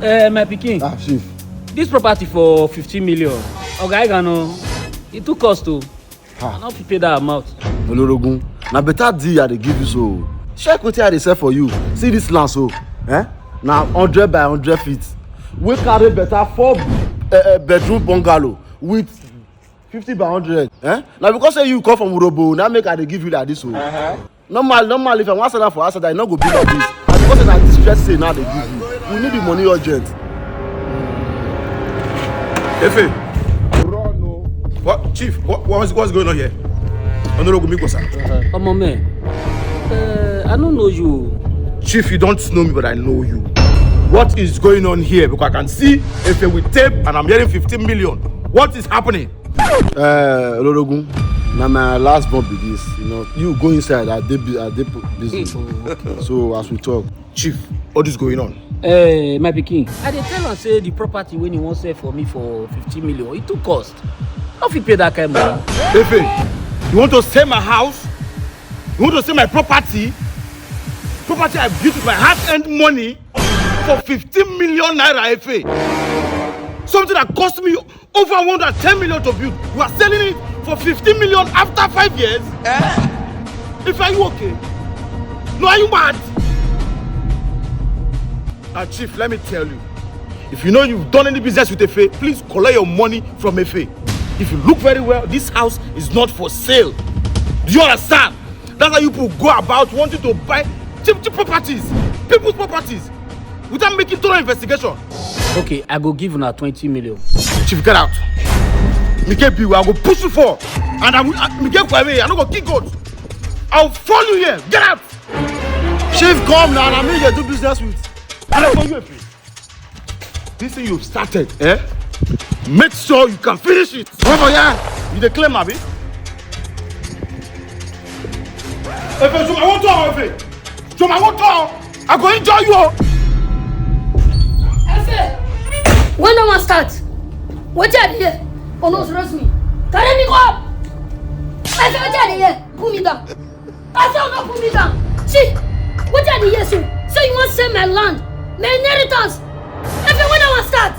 My pikin. Chief. This property for 15 million. Okay, I know. It took cost to. I not pay that amount. Olorogun, na better deal I dey give you so. Check wetin I dey sell for you. See this land so. Na 100 by 100 feet. We carry better 4 bedroom bungalow with 50 by 100. Na because say you come from Urobo, na make I dey give you like this so. Normal if I wan sell am for outside, I no go be like this. And because say na distress say now dey give you. We need the money urgent. Efe. What, Chief? What's going on here? Omo man. I don't know you. Chief, you don't know me, but I know you. What is going on here? Because I can see Efe with tape and I'm hearing 15 million. What is happening? Olorogun, na my last born be this. You know, you go inside. I dey busy. So as we talk, Chief, what is going on? My pikin. I dey tell am say the property when he wan sell for me for 15 million, it took cost. How fit pay that kind of money? Efe, you want to sell my house? You want to sell my property? Property I built with my hard-earned money for 15 million naira, Efe. Something that cost me over 110 million to build. You are selling it for 15 million after 5 years? Efe, are you okay? No, are you mad? Now, Chief, let me tell you. If you know you've done any business with Efe, please collect your money from Efe. If you look very well, this house is not for sale. Do you understand? That's how you people go about wanting to buy cheap properties, people's properties, without making thorough investigation. Okay, I go give una 20 million. Chief, get out. Mike Biwa, I go push you for. And I will Mike Kwame, I don't go kick out. I'll follow you here. Get out. Chief, come now. I mean you do business with. And I follow you, Efe. This thing you've started, make sure you can finish it. Over here, you dey claim abi? Efe, so I want to, Efe. So I want to. I go enjoy you. Efe, when the one start, what you here? Oh no, trust me. Carry me go up. Efe, what you here? Pull me down. Efe, no pull me down. See, what you here, so? So you want to sell my land, my inheritance? Efe, when the one start?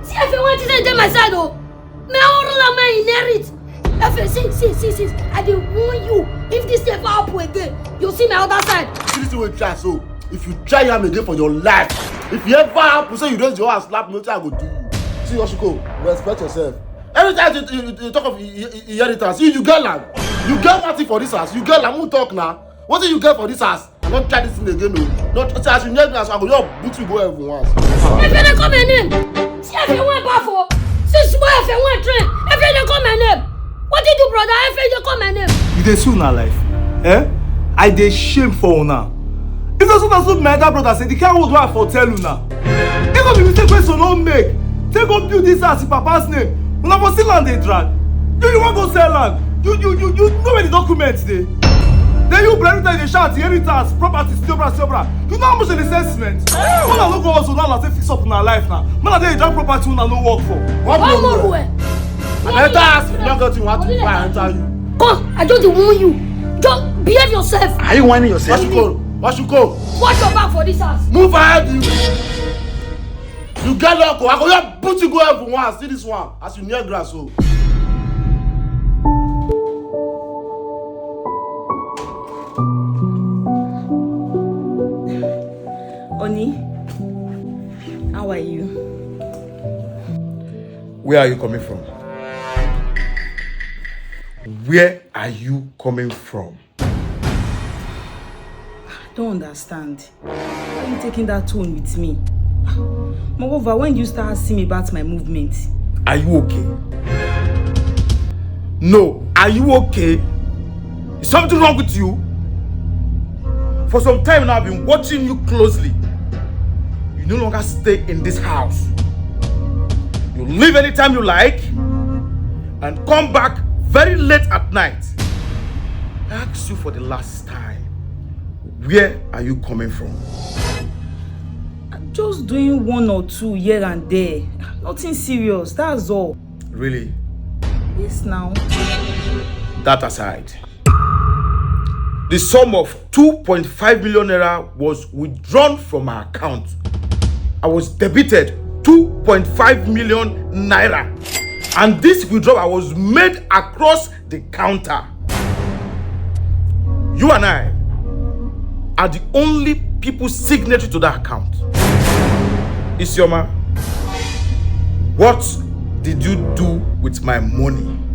See, if you want to say my side, oh, my own my inherit. If see, I dey warn you. If this ever happen again, you'll see my other side. See this way try so. If you try him again for your life, if you ever happen say you raise your hand slap me, I go do you. See Yoshiko, respect yourself. Every time you talk of inheritance, you get land. You get one thing for this house. You get land. Who talk now? What do you get for this house? I don't try this thing again, no. Not as you need me, as I go just boot you go everyone. If you don't come my name, see if you want powerful. See small if you want train. If you don't come my name, what did you brother? If you don't come my name, you dey sue na life, I dey shame for una. If you so my elder brother say the kind word wey I for tell una. If no be mistake wey son no make, take go build this house in papa's name. Una for still land dey drag. You wan go sell land? You know where the documents dey. Then you every time they shout inheritance, property, still bra. You know how much they sell cement? Man, I no go also now say fix up in our life now. Man, I dey drag property una no work for. one more way. Enter house, you don't get to want to buy enter you. Come, I just warn you. Just behave yourself. Are you whining yourself? What you go? Watch your back for this house. Move ahead, you. You get luck. I go just put you go everyone. See this one as you near grass so. Oni, how are you? Where are you coming from? Where are you coming from? I don't understand. Why are you taking that tone with me? Moreover, when do you start asking me about my movement? Are you okay? No, are you okay? Is something wrong with you? For some time now, I've been watching you closely. You no longer stay in this house. You leave anytime you like and come back very late at night. I asked you for the last time, where are you coming from? I'm just doing 1 or 2 here and there. Nothing serious, that's all. Really? Yes, now. That aside, the sum of 2.5 million naira was withdrawn from my account. I I was debited 2.5 million naira. And this withdrawal was made across the counter. You and I are the only people signatory to that account. Isioma, what did you do with my money?